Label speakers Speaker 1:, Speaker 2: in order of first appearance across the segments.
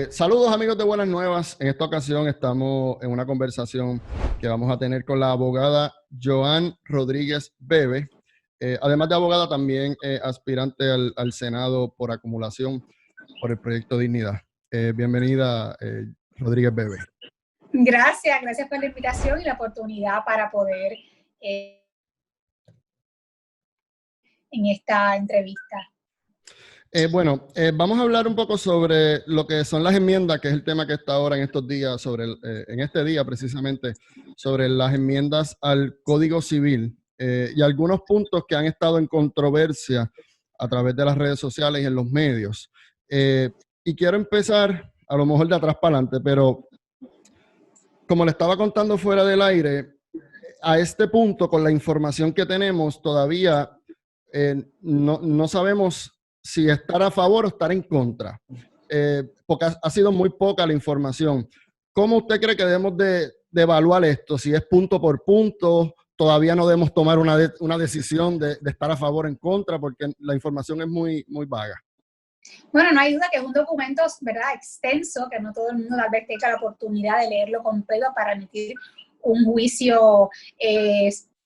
Speaker 1: Saludos amigos de Buenas Nuevas. En esta ocasión estamos en una conversación que vamos a tener con la abogada Joan Rodríguez Bebe. Además de abogada, también aspirante al Senado por acumulación por el Proyecto Dignidad. Bienvenida, Rodríguez Bebe.
Speaker 2: Gracias por la invitación y la oportunidad para poder en esta entrevista.
Speaker 1: Vamos a hablar un poco sobre lo que son las enmiendas, que es el tema que está ahora en estos días, en este día precisamente, sobre las enmiendas al Código Civil y algunos puntos que han estado en controversia a través de las redes sociales y en los medios. Y quiero empezar, a lo mejor de atrás para adelante, pero como le estaba contando fuera del aire, a este punto, con la información que tenemos, todavía no sabemos si estar a favor o estar en contra, porque ha sido muy poca la información. ¿Cómo usted cree que debemos de evaluar esto? Si es punto por punto, todavía no debemos tomar una decisión de estar a favor o en contra, porque la información es muy vaga.
Speaker 2: Bueno, no hay duda que es un documento, ¿verdad?, extenso, que no todo el mundo tal vez tenga la oportunidad de leerlo completo para emitir un juicio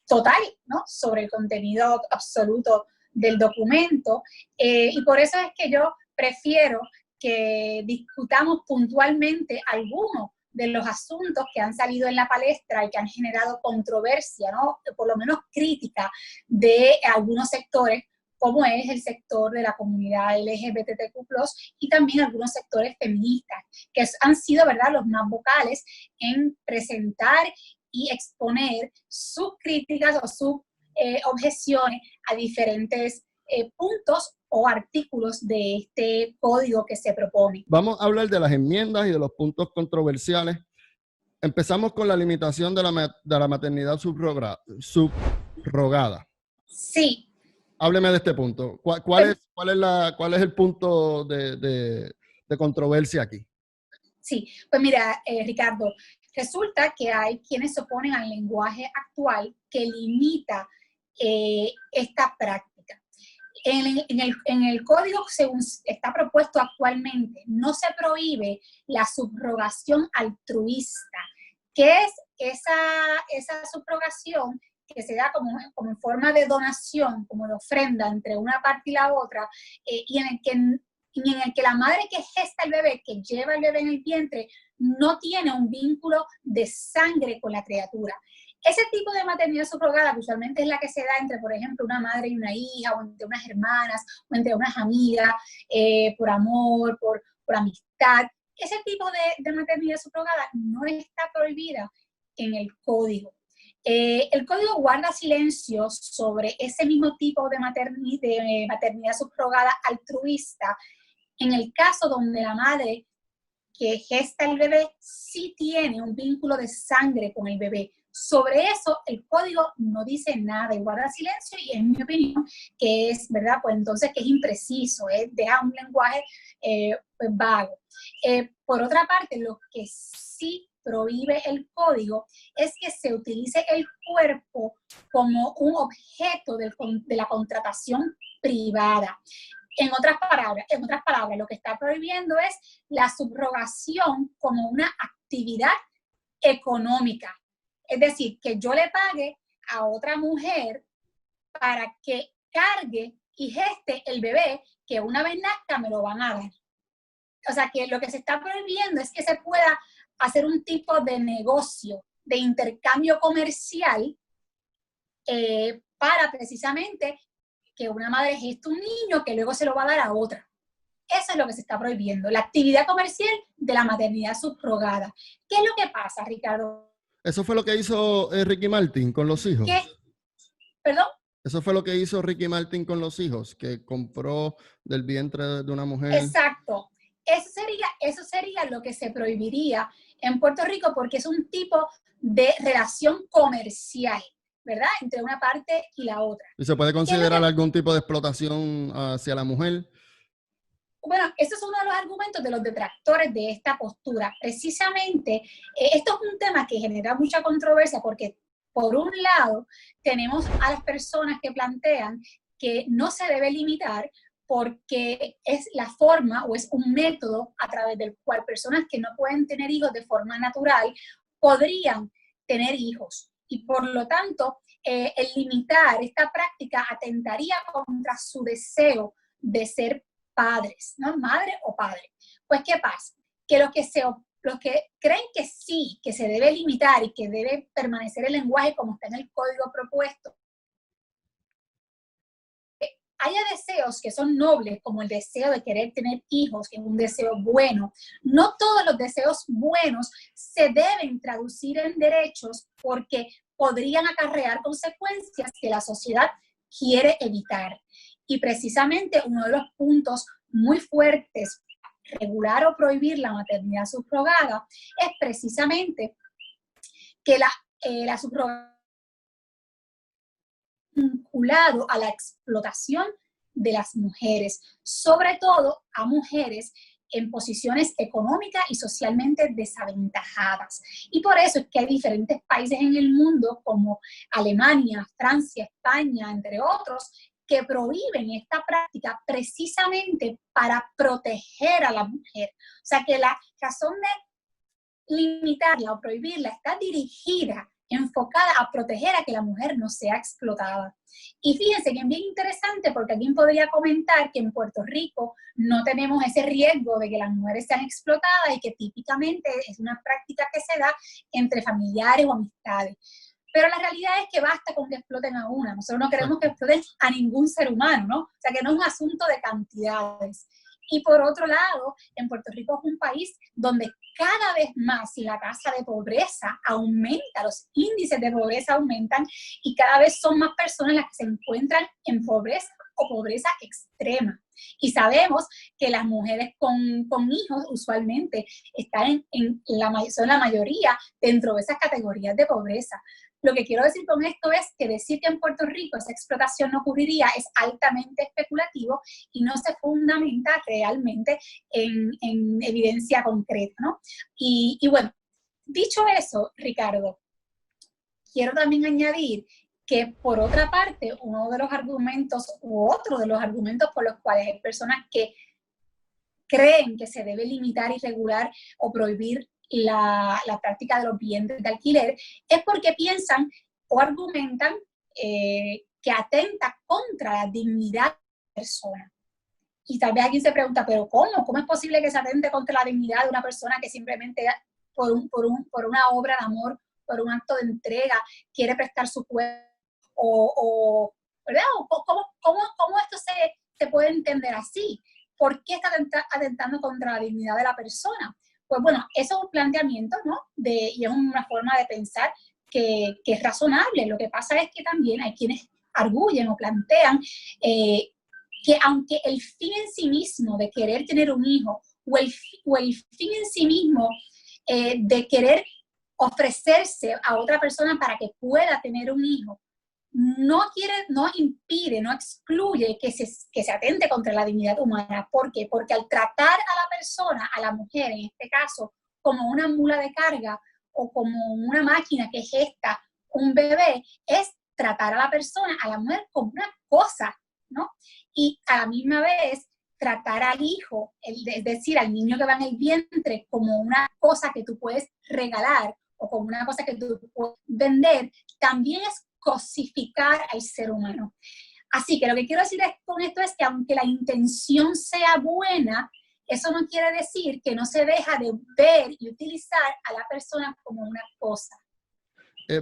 Speaker 2: total, ¿no?, sobre el contenido absoluto del documento. Y por eso es que yo prefiero que discutamos puntualmente algunos de los asuntos que han salido en la palestra y que han generado controversia, ¿no?, por lo menos crítica de algunos sectores, como es el sector de la comunidad LGBTQ+, y también algunos sectores feministas, que han sido, ¿verdad?, los más vocales en presentar y exponer sus críticas o sus objeciones a diferentes puntos o artículos de este código que se propone.
Speaker 1: Vamos a hablar de las enmiendas y de los puntos controversiales. Empezamos con la limitación de la maternidad subrogada.
Speaker 2: Sí.
Speaker 1: Hábleme de este punto. ¿Cuál es el punto de controversia aquí?
Speaker 2: Sí, pues mira, Ricardo, resulta que hay quienes se oponen al lenguaje actual que limita esta práctica. En el código, según está propuesto actualmente, no se prohíbe la subrogación altruista. ¿Qué es esa subrogación? Que se da como en forma de donación, como de ofrenda entre una parte y la otra, y en el que la madre que gesta el bebé, que lleva el bebé en el vientre, no tiene un vínculo de sangre con la criatura. Ese tipo de maternidad subrogada, que usualmente es la que se da entre, por ejemplo, una madre y una hija, o entre unas hermanas, o entre unas amigas, por amor, por amistad. Ese tipo de maternidad subrogada no está prohibida en el código. El código guarda silencio sobre ese mismo tipo de maternidad subrogada altruista en el caso donde la madre que gesta el bebé sí tiene un vínculo de sangre con el bebé. Sobre eso el código no dice nada y guarda silencio, y en mi opinión que es, ¿verdad?, pues entonces que es impreciso, deja un lenguaje pues vago. Por otra parte, lo que sí prohíbe el código es que se utilice el cuerpo como un objeto de la contratación privada. En otras palabras, lo que está prohibiendo es la subrogación como una actividad económica. Es decir, que yo le pague a otra mujer para que cargue y geste el bebé, que una vez nazca me lo van a dar. O sea, que lo que se está prohibiendo es que se pueda hacer un tipo de negocio, de intercambio comercial, para precisamente que una madre geste un niño que luego se lo va a dar a otra. Eso es lo que se está prohibiendo, la actividad comercial de la maternidad subrogada. ¿Qué es lo que pasa, Ricardo?
Speaker 1: ¿Eso fue lo que hizo Ricky Martin con los hijos?
Speaker 2: ¿Qué? ¿Perdón?
Speaker 1: Eso fue lo que hizo Ricky Martin con los hijos, que compró del vientre de una mujer.
Speaker 2: Exacto. Eso sería lo que se prohibiría en Puerto Rico, porque es un tipo de relación comercial, ¿verdad?, entre una parte y la otra.
Speaker 1: ¿Y se puede considerar algún tipo de explotación hacia la mujer?
Speaker 2: Bueno, ese es uno de los argumentos de los detractores de esta postura. Precisamente, esto es un tema que genera mucha controversia porque, por un lado, tenemos a las personas que plantean que no se debe limitar porque es la forma o es un método a través del cual personas que no pueden tener hijos de forma natural podrían tener hijos. Y por lo tanto, el limitar esta práctica atentaría contra su deseo de ser padres, ¿no? Madre o padre. Pues, ¿qué pasa? Que los que creen que sí, que se debe limitar y que debe permanecer el lenguaje como está en el código propuesto, haya deseos que son nobles, como el deseo de querer tener hijos, que es un deseo bueno. No todos los deseos buenos se deben traducir en derechos porque podrían acarrear consecuencias que la sociedad quiere evitar. Y precisamente uno de los puntos muy fuertes, regular o prohibir la maternidad subrogada, es precisamente que la subrogada vinculado a la explotación de las mujeres, sobre todo a mujeres en posiciones económicas y socialmente desaventajadas. Y por eso es que hay diferentes países en el mundo, como Alemania, Francia, España, entre otros, que prohíben esta práctica precisamente para proteger a la mujer. O sea que la razón de limitarla o prohibirla está dirigida, enfocada a proteger a que la mujer no sea explotada. Y fíjense que es bien interesante porque alguien podría comentar que en Puerto Rico no tenemos ese riesgo de que las mujeres sean explotadas y que típicamente es una práctica que se da entre familiares o amistades. Pero la realidad es que basta con que exploten a una. Nosotros no queremos que exploten a ningún ser humano, ¿no? O sea, que no es un asunto de cantidades. Y por otro lado, en Puerto Rico es un país donde cada vez más la tasa de pobreza aumenta, los índices de pobreza aumentan y cada vez son más personas las que se encuentran en pobreza o pobreza extrema. Y sabemos que las mujeres con hijos usualmente están son la mayoría dentro de esas categorías de pobreza. Lo que quiero decir con esto es que decir que en Puerto Rico esa explotación no ocurriría es altamente especulativo y no se fundamenta realmente en evidencia concreta, ¿no? Y bueno, dicho eso, Ricardo, quiero también añadir que por otra parte, uno de los argumentos u otro de los argumentos por los cuales hay personas que creen que se debe limitar y regular o prohibir la práctica de los bienes de alquiler, es porque piensan o argumentan que atenta contra la dignidad de la persona. Y tal vez alguien se pregunta, ¿pero cómo? ¿Cómo es posible que se atente contra la dignidad de una persona que simplemente por una obra de amor, por un acto de entrega, quiere prestar su cuerpo? ¿Verdad? ¿Cómo esto se puede entender así? ¿Por qué está atentando contra la dignidad de la persona? Pues bueno, eso es un planteamiento, ¿no? Y es una forma de pensar que es razonable. Lo que pasa es que también hay quienes arguyen o plantean que aunque el fin en sí mismo de querer tener un hijo o el fin en sí mismo de querer ofrecerse a otra persona para que pueda tener un hijo, no impide, no excluye que se atente contra la dignidad humana. ¿Por qué? Porque al tratar a la persona, a la mujer en este caso, como una mula de carga o como una máquina que gesta un bebé, es tratar a la persona, a la mujer, como una cosa, ¿no? Y a la misma vez tratar al hijo, es decir, al niño que va en el vientre, como una cosa que tú puedes regalar o como una cosa que tú puedes vender, también es cosificar al ser humano. Así que lo que quiero decir con esto es que aunque la intención sea buena, eso no quiere decir que no se deja de ver y utilizar a la persona como una cosa.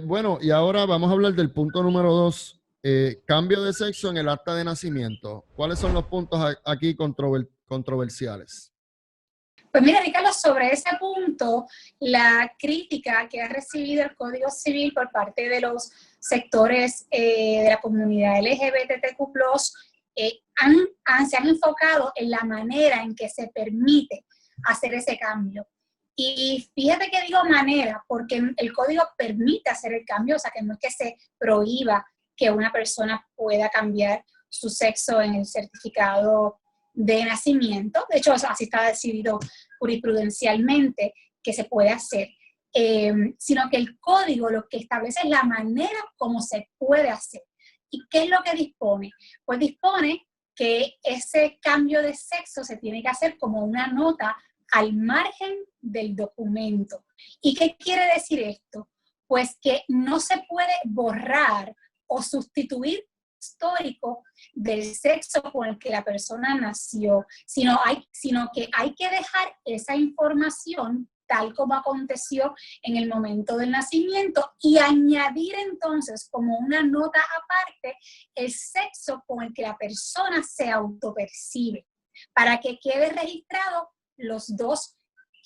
Speaker 1: Bueno, y ahora vamos a hablar del punto número 2, cambio de sexo en el acta de nacimiento. ¿Cuáles son los puntos aquí controversiales?
Speaker 2: Pues mira, Ricardo, sobre ese punto, la crítica que ha recibido el Código Civil por parte de los sectores de la comunidad LGBTQ+, se han enfocado en la manera en que se permite hacer ese cambio. Y fíjate que digo manera, porque el código permite hacer el cambio, o sea que no es que se prohíba que una persona pueda cambiar su sexo en el certificado de nacimiento. De hecho, así está decidido jurisprudencialmente que se puede hacer, sino que el código lo que establece es la manera como se puede hacer. ¿Y qué es lo que dispone? Pues dispone que ese cambio de sexo se tiene que hacer como una nota al margen del documento. ¿Y qué quiere decir esto? Pues que no se puede borrar o sustituir histórico del sexo con el que la persona nació, sino que hay que dejar esa información tal como aconteció en el momento del nacimiento y añadir entonces como una nota aparte el sexo con el que la persona se autopercibe, para que quede registrado los dos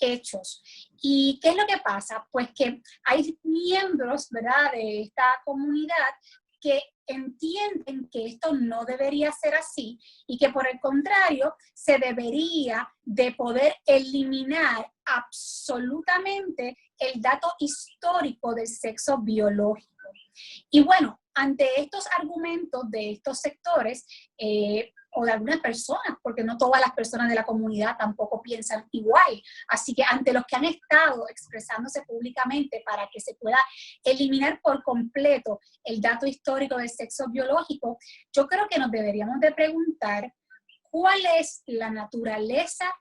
Speaker 2: hechos. ¿Y qué es lo que pasa? Pues que hay miembros, ¿verdad?, de esta comunidad que entienden que esto no debería ser así y que por el contrario se debería de poder eliminar absolutamente el dato histórico del sexo biológico. Y bueno, ante estos argumentos de estos sectores, o de algunas personas, porque no todas las personas de la comunidad tampoco piensan igual. Así que ante los que han estado expresándose públicamente para que se pueda eliminar por completo el dato histórico del sexo biológico, yo creo que nos deberíamos de preguntar cuál es la naturaleza,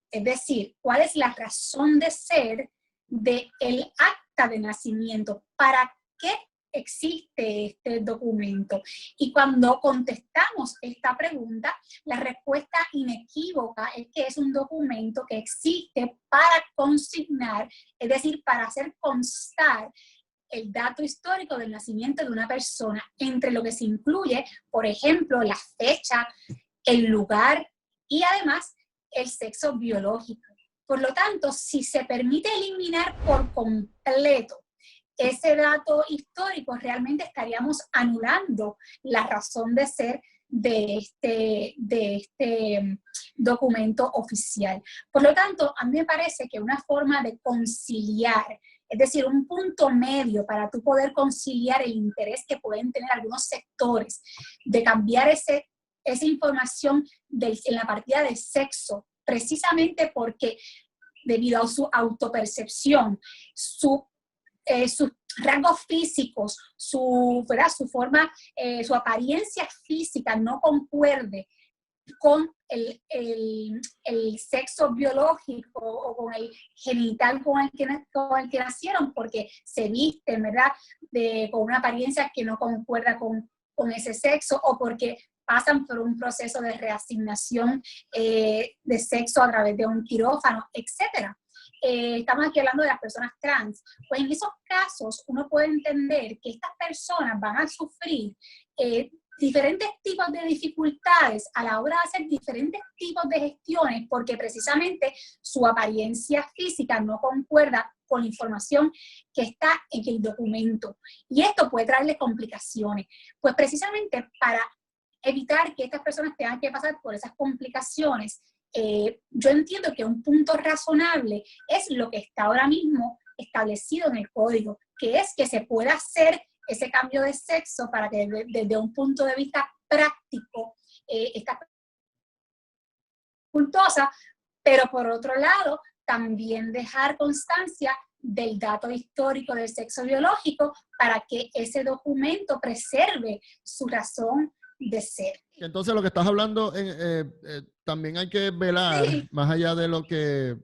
Speaker 2: es decir, cuál es la razón de ser del acta de nacimiento, para qué existe este documento. Y cuando contestamos esta pregunta, la respuesta inequívoca es que es un documento que existe para consignar, es decir, para hacer constar el dato histórico del nacimiento de una persona, entre lo que se incluye, por ejemplo, la fecha, el lugar y además el sexo biológico. Por lo tanto, si se permite eliminar por completo ese dato histórico, realmente estaríamos anulando la razón de ser de este documento oficial. Por lo tanto, a mí me parece que una forma de conciliar, es decir, un punto medio para tú poder conciliar el interés que pueden tener algunos sectores de cambiar esa información en la partida de sexo, precisamente porque debido a su autopercepción, sus rasgos físicos, su forma, su apariencia física no concuerde con el sexo biológico o con el genital con el que nacieron, porque se visten, ¿verdad?, con una apariencia que no concuerda con ese sexo, o porque pasan por un proceso de reasignación de sexo a través de un quirófano, etcétera. Estamos aquí hablando de las personas trans. Pues en esos casos uno puede entender que estas personas van a sufrir diferentes tipos de dificultades a la hora de hacer diferentes tipos de gestiones, porque precisamente su apariencia física no concuerda con la información que está en el documento. Y esto puede traerle complicaciones. Pues precisamente para evitar que estas personas tengan que pasar por esas complicaciones, yo entiendo que un punto razonable es lo que está ahora mismo establecido en el código, que es que se pueda hacer ese cambio de sexo para que desde un punto de vista práctico esta dificultosa, pero por otro lado también dejar constancia del dato histórico del sexo biológico para que ese documento preserve su razón de ser.
Speaker 1: Entonces lo que estás hablando, también hay que velar, sí, más allá de lo que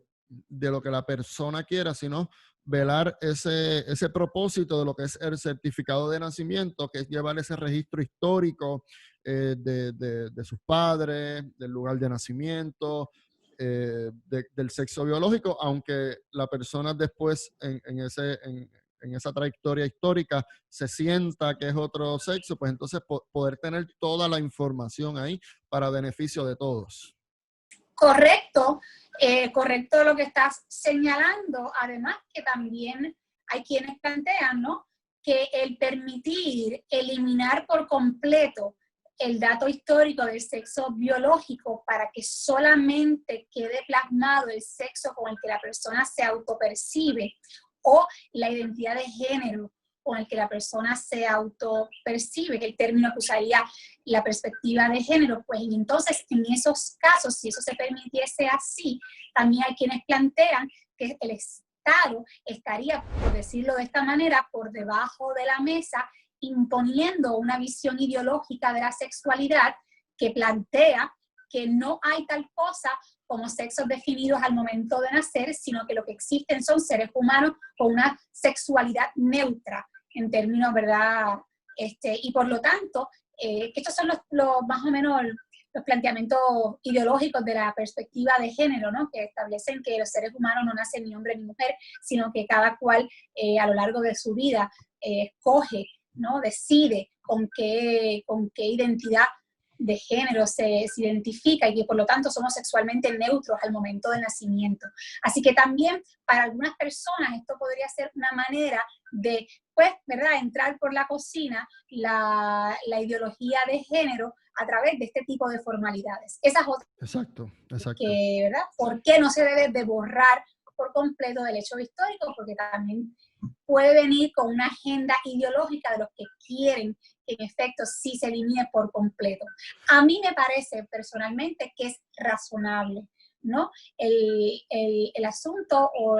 Speaker 1: la persona quiera, sino velar ese propósito de lo que es el certificado de nacimiento, que es llevar ese registro histórico de sus padres, del lugar de nacimiento, del sexo biológico, aunque la persona después en esa trayectoria histórica se sienta que es otro sexo, pues entonces poder tener toda la información ahí para beneficio de todos.
Speaker 2: Correcto, correcto lo que estás señalando. Además que también hay quienes plantean, ¿no?, que el permitir eliminar por completo el dato histórico del sexo biológico para que solamente quede plasmado el sexo con el que la persona se autopercibe o la identidad de género con el que la persona se autopercibe, que es el término que usaría la perspectiva de género, pues entonces en esos casos, si eso se permitiese así, también hay quienes plantean que el Estado estaría, por decirlo de esta manera, por debajo de la mesa, imponiendo una visión ideológica de la sexualidad que plantea que no hay tal cosa como sexos definidos al momento de nacer, sino que lo que existen son seres humanos con una sexualidad neutra, en términos, ¿verdad? Y por lo tanto, que estos son los más o menos los planteamientos ideológicos de la perspectiva de género, ¿no? Que establecen que los seres humanos no nacen ni hombre ni mujer, sino que cada cual a lo largo de su vida escoge, ¿no? Decide con qué identidad de género se identifica y que por lo tanto somos sexualmente neutros al momento del nacimiento. Así que también para algunas personas esto podría ser una manera de, pues, ¿verdad?, entrar por la cocina la ideología de género a través de este tipo de formalidades. Esas otras.
Speaker 1: Exacto.
Speaker 2: Que, ¿verdad? ¿Por qué no se debe de borrar por completo del hecho histórico? Porque también puede venir con una agenda ideológica de los que quieren que en efecto sí se elimine por completo. A mí me parece personalmente que es razonable, ¿no? El asunto o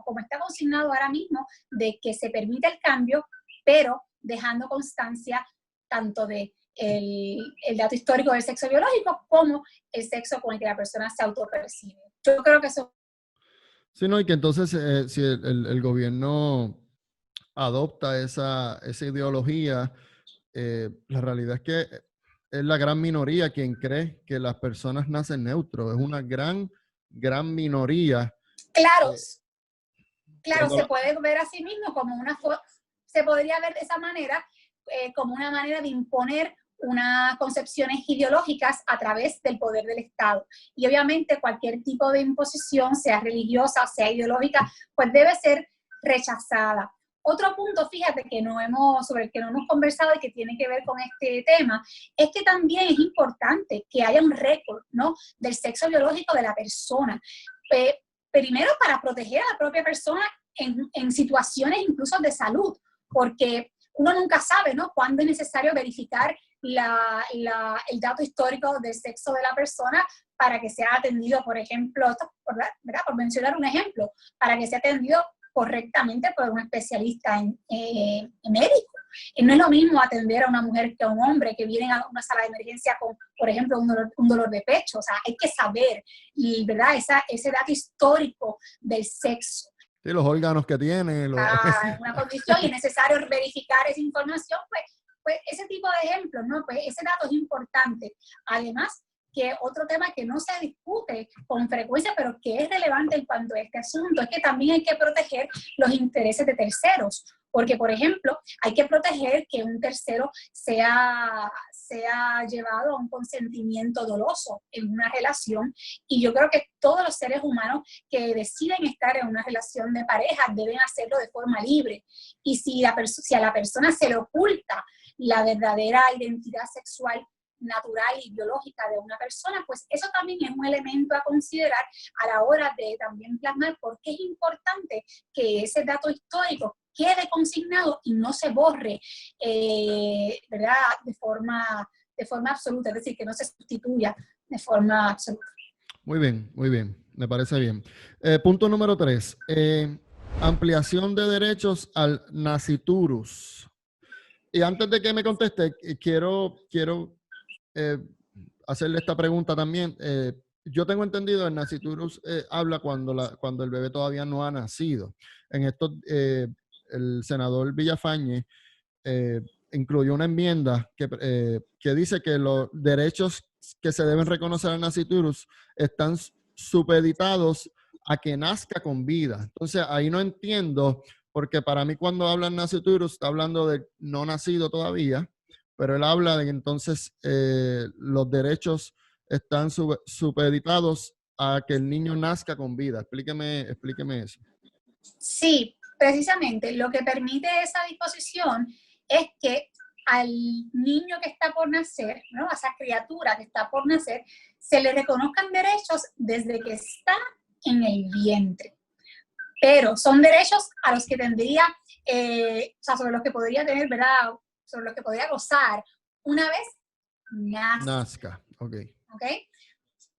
Speaker 2: como está consignado ahora mismo de que se permite el cambio, pero dejando constancia tanto de el dato histórico del sexo biológico como el sexo con el que la persona se autopercibe. Yo creo que eso.
Speaker 1: Sí, no, y que entonces si el gobierno adopta esa ideología, la realidad es que es la gran minoría quien cree que las personas nacen neutros. Es una gran minoría.
Speaker 2: Claro, se puede ver a sí mismo como se podría ver de esa manera, como una manera de imponer unas concepciones ideológicas a través del poder del Estado. Y obviamente cualquier tipo de imposición, sea religiosa o sea ideológica, pues debe ser rechazada. Otro punto, fíjate, sobre el que no hemos conversado y que tiene que ver con este tema, es que también es importante que haya un récord, ¿no?, del sexo biológico de la persona. Primero, para proteger a la propia persona en situaciones incluso de salud, porque uno nunca sabe, ¿no?, cuándo es necesario verificar el dato histórico del sexo de la persona para que sea atendido, por ejemplo, ¿verdad?, por mencionar un ejemplo, para que sea atendido correctamente por un especialista en médico. Y no es lo mismo atender a una mujer que a un hombre que viene a una sala de emergencia con, por ejemplo, un dolor de pecho. O sea, hay que saber, ¿verdad?, ese dato histórico del sexo.
Speaker 1: Sí, los órganos que tiene.
Speaker 2: Una condición y es necesario verificar esa información, pues ese tipo de ejemplos, ¿no? Pues ese dato es importante. Además, que otro tema que no se discute con frecuencia, pero que es relevante en cuanto a este asunto, es que también hay que proteger los intereses de terceros. Porque, por ejemplo, hay que proteger que un tercero sea llevado a un consentimiento doloso en una relación. Y yo creo que todos los seres humanos que deciden estar en una relación de pareja deben hacerlo de forma libre. Y si a la persona se le oculta la verdadera identidad sexual natural y biológica de una persona, pues eso también es un elemento a considerar a la hora de también plasmar por qué es importante que ese dato histórico quede consignado y no se borre, ¿verdad?, de forma absoluta, es decir, que no se sustituya de forma absoluta.
Speaker 1: Muy bien, me parece bien. Punto número 3, ampliación de derechos al naciturus. Y antes de que me conteste, quiero hacerle esta pregunta también. Yo tengo entendido el naciturus habla cuando el bebé todavía no ha nacido. En esto, el senador Villafañe incluyó una enmienda que dice que los derechos que se deben reconocer al naciturus están supeditados a que nazca con vida. Entonces, ahí no entiendo, porque para mí cuando habla naciturus está hablando de no nacido todavía, pero él habla de que entonces los derechos están supeditados a que el niño nazca con vida. Explíqueme eso.
Speaker 2: Sí, precisamente lo que permite esa disposición es que al niño que está por nacer, ¿no?, a esa criatura que está por nacer, se le reconozcan derechos desde que está en el vientre. Pero son derechos a los que tendría, sobre los que podría tener, ¿verdad?, sobre los que podría gozar una vez nazca.
Speaker 1: Ok.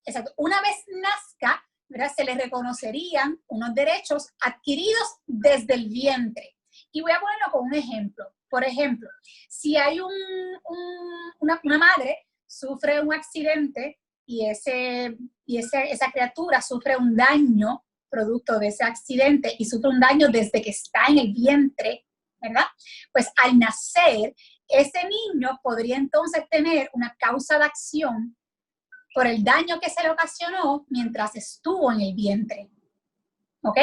Speaker 2: Exacto. Una vez nazca, ¿verdad?, se le reconocerían unos derechos adquiridos desde el vientre. Y voy a ponerlo con un ejemplo. Por ejemplo, si hay una madre sufre un accidente y esa criatura sufre un daño producto de ese accidente y sufre un daño desde que está en el vientre, ¿verdad? Pues al nacer, ese niño podría entonces tener una causa de acción por el daño que se le ocasionó mientras estuvo en el vientre. ¿Ok?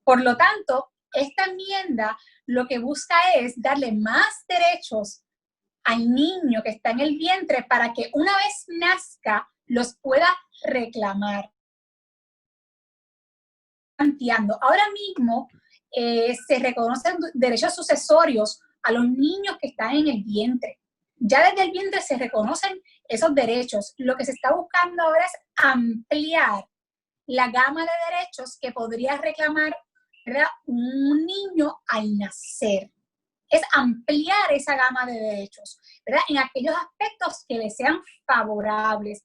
Speaker 2: Por lo tanto, esta enmienda lo que busca es darle más derechos al niño que está en el vientre para que una vez nazca los pueda reclamar. Ahora mismo se reconocen derechos sucesorios a los niños que están en el vientre. Ya desde el vientre se reconocen esos derechos. Lo que se está buscando ahora es ampliar la gama de derechos que podría reclamar, ¿verdad?, un niño al nacer. Es ampliar esa gama de derechos, ¿verdad?, en aquellos aspectos que le sean favorables.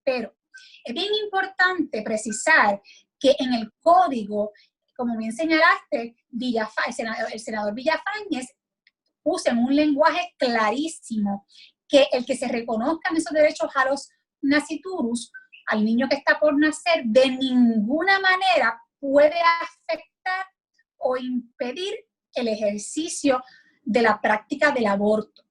Speaker 2: Pero es bien importante precisar que en el código, como bien señalaste, el senador Villafañez puso en un lenguaje clarísimo que el que se reconozcan esos derechos a los naciturus, al niño que está por nacer, de ninguna manera puede afectar o impedir el ejercicio de la práctica del aborto.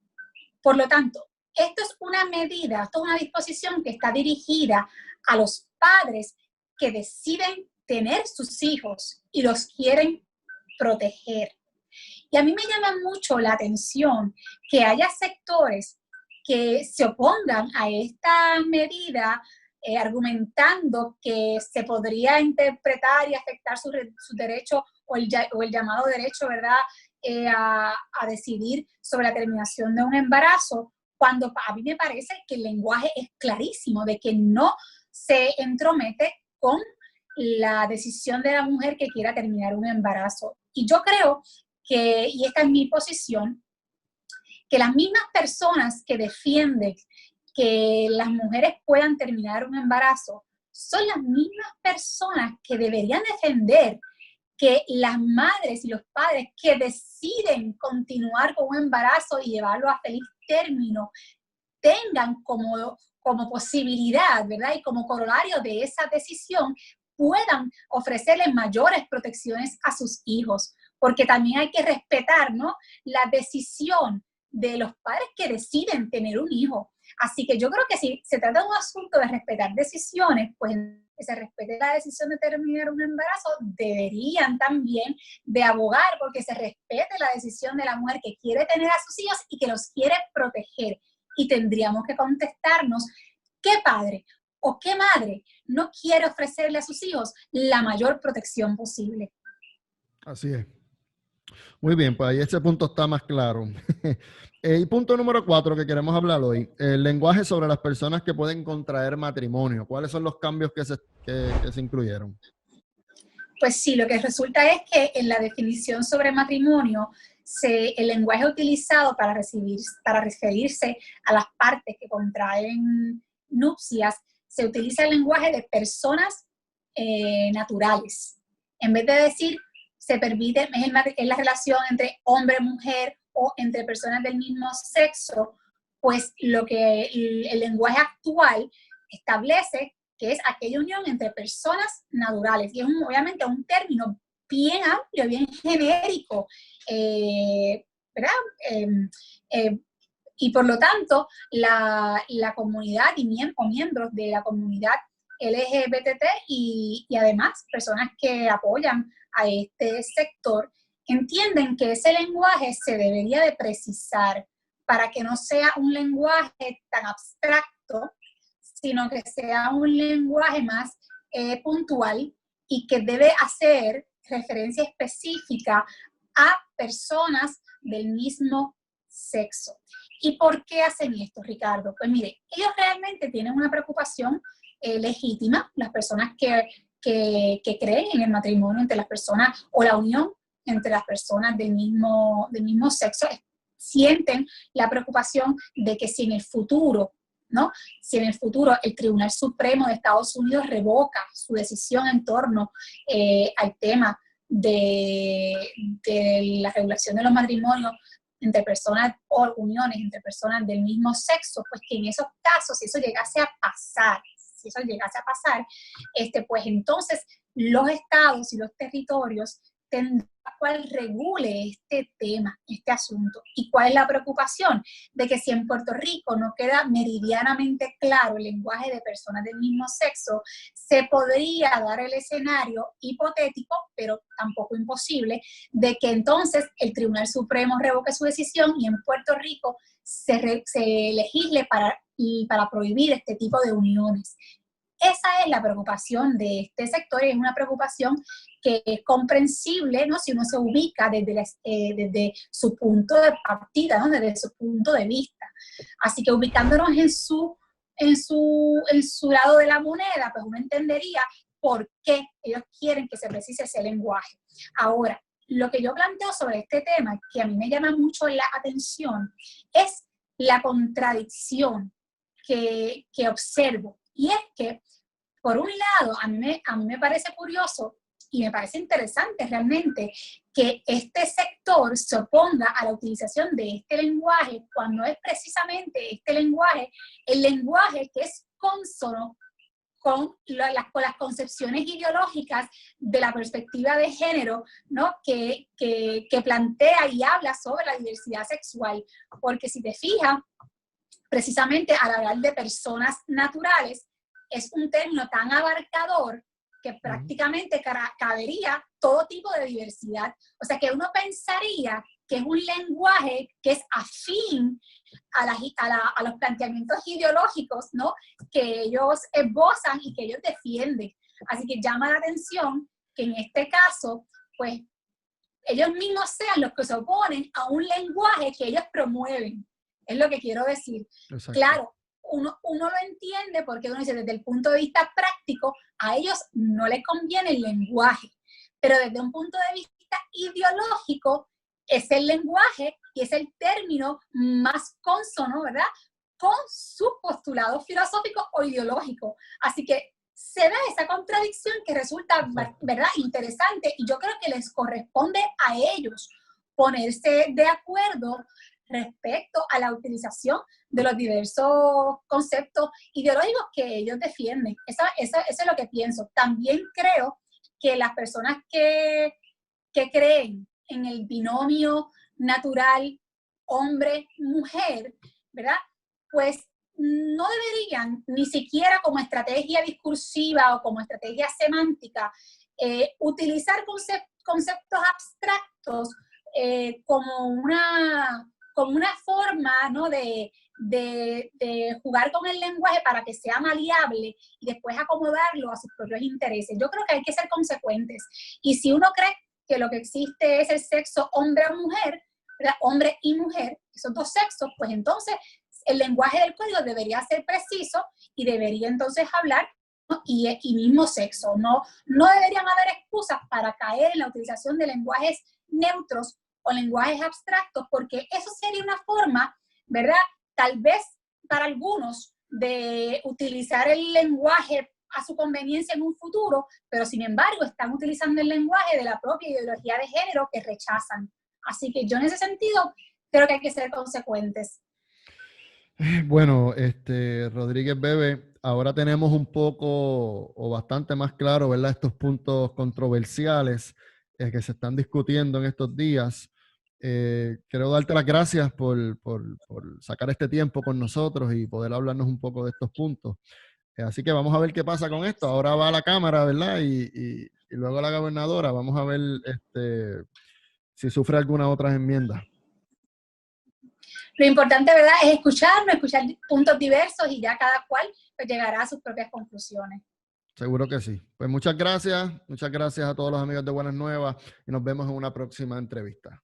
Speaker 2: Por lo tanto, esto es una medida, esto es una disposición que está dirigida a los padres que deciden tener sus hijos y los quieren proteger. Y a mí me llama mucho la atención que haya sectores que se opongan a esta medida argumentando que se podría interpretar y afectar su derecho o el llamado derecho, ¿verdad?, a decidir sobre la terminación de un embarazo, cuando a mí me parece que el lenguaje es clarísimo de que no se entromete con la decisión de la mujer que quiera terminar un embarazo. Y yo creo que, y esta es mi posición, que las mismas personas que defienden que las mujeres puedan terminar un embarazo son las mismas personas que deberían defender que las madres y los padres que deciden continuar con un embarazo y llevarlo a feliz término tengan como posibilidad, ¿verdad?, y como corolario de esa decisión, puedan ofrecerles mayores protecciones a sus hijos, porque también hay que respetar, ¿no?, la decisión de los padres que deciden tener un hijo. Así que yo creo que si se trata de un asunto de respetar decisiones, pues que se respete la decisión de terminar un embarazo, deberían también de abogar porque se respete la decisión de la mujer que quiere tener a sus hijos y que los quiere proteger. Y tendríamos que contestarnos, ¿qué padre o qué madre no quiere ofrecerle a sus hijos la mayor protección posible?
Speaker 1: Así es. Muy bien, pues ahí ese punto está más claro. Y punto número 4 que queremos hablar hoy, el lenguaje sobre las personas que pueden contraer matrimonio. ¿Cuáles son los cambios que se incluyeron?
Speaker 2: Pues sí, lo que resulta es que en la definición sobre matrimonio, el lenguaje utilizado para referirse a las partes que contraen nupcias, se utiliza el lenguaje de personas naturales. En vez de decir, se permite, es la relación entre hombre-mujer o entre personas del mismo sexo, pues lo que el lenguaje actual establece que es aquella unión entre personas naturales. Y es obviamente un término bien amplio, bien genérico, ¿verdad? Y por lo tanto, la comunidad o miembros de la comunidad LGBT y además personas que apoyan a este sector, entienden que ese lenguaje se debería de precisar para que no sea un lenguaje tan abstracto, sino que sea un lenguaje más puntual y que debe hacer referencia específica a personas del mismo sexo. ¿Y por qué hacen esto, Ricardo? Pues mire, ellos realmente tienen una preocupación legítima, las personas que creen en el matrimonio entre las personas o la unión entre las personas del mismo sexo, sienten la preocupación de que si en el futuro, ¿no?, si en el futuro el Tribunal Supremo de Estados Unidos revoca su decisión en torno al tema de la regulación de los matrimonios entre personas o uniones entre personas del mismo sexo, pues que en esos casos, si eso llegase a pasar, pues entonces los estados y los territorios tendrán cual regule este tema, este asunto. ¿Y cuál es la preocupación? De que si en Puerto Rico no queda meridianamente claro el lenguaje de personas del mismo sexo, se podría dar el escenario hipotético, pero tampoco imposible, de que entonces el Tribunal Supremo revoque su decisión y en Puerto Rico se legisle para prohibir este tipo de uniones. Esa es la preocupación de este sector y es una preocupación que es comprensible, ¿no? Si uno se ubica desde su punto de partida, ¿no? Desde su punto de vista. Así que ubicándonos en su lado de la moneda, pues uno entendería por qué ellos quieren que se precise ese lenguaje. Ahora, lo que yo planteo sobre este tema, que a mí me llama mucho la atención, es la contradicción que observo. Y es que, por un lado, a mí me parece curioso y me parece interesante realmente que este sector se oponga a la utilización de este lenguaje cuando es precisamente este lenguaje el lenguaje que es consono con las concepciones ideológicas de la perspectiva de género, ¿no? que plantea y habla sobre la diversidad sexual. Porque si te fijas, precisamente al hablar de personas naturales, es un término tan abarcador que prácticamente cabería todo tipo de diversidad. O sea que uno pensaría que es un lenguaje que es afín a los planteamientos ideológicos, ¿no? Que ellos esbozan y que ellos defienden. Así que llama la atención que en este caso, pues, ellos mismos sean los que se oponen a un lenguaje que ellos promueven. Es lo que quiero decir. Exacto. Claro, uno lo entiende porque uno dice, desde el punto de vista práctico, a ellos no les conviene el lenguaje, pero desde un punto de vista ideológico, es el lenguaje y es el término más consono, ¿verdad?, con su postulado filosófico o ideológico. Así que se da esa contradicción que resulta, ¿verdad?, interesante, y yo creo que les corresponde a ellos ponerse de acuerdo respecto a la utilización de los diversos conceptos ideológicos que ellos defienden. Eso es lo que pienso. También creo que las personas que creen en el binomio natural hombre-mujer, ¿verdad?, pues no deberían ni siquiera como estrategia discursiva o como estrategia semántica utilizar conceptos abstractos como una forma, ¿no?, de jugar con el lenguaje para que sea maleable y después acomodarlo a sus propios intereses. Yo creo que hay que ser consecuentes. Y si uno cree que lo que existe es el sexo hombre o mujer, ¿verdad?, hombre y mujer, esos dos sexos, pues entonces el lenguaje del código debería ser preciso y debería entonces hablar, ¿no?, y mismo sexo. No deberían haber excusas para caer en la utilización de lenguajes neutros o lenguajes abstractos, porque eso sería una forma, ¿verdad?, tal vez para algunos, de utilizar el lenguaje a su conveniencia en un futuro, pero sin embargo están utilizando el lenguaje de la propia ideología de género que rechazan. Así que yo en ese sentido creo que hay que ser consecuentes.
Speaker 1: Bueno, Rodríguez Bebe, ahora tenemos un poco o bastante más claro, ¿verdad?, estos puntos controversiales que se están discutiendo en estos días. Quiero darte las gracias por sacar este tiempo con nosotros y poder hablarnos un poco de estos puntos. Así que vamos a ver qué pasa con esto. Ahora va a la Cámara, ¿verdad? Y luego a la gobernadora. Vamos a ver si sufre alguna otra enmienda.
Speaker 2: Lo importante, ¿verdad?, es escuchar puntos diversos y ya cada cual pues llegará a sus propias conclusiones.
Speaker 1: Seguro que sí. Pues muchas gracias a todos los amigos de Buenas Nuevas y nos vemos en una próxima entrevista.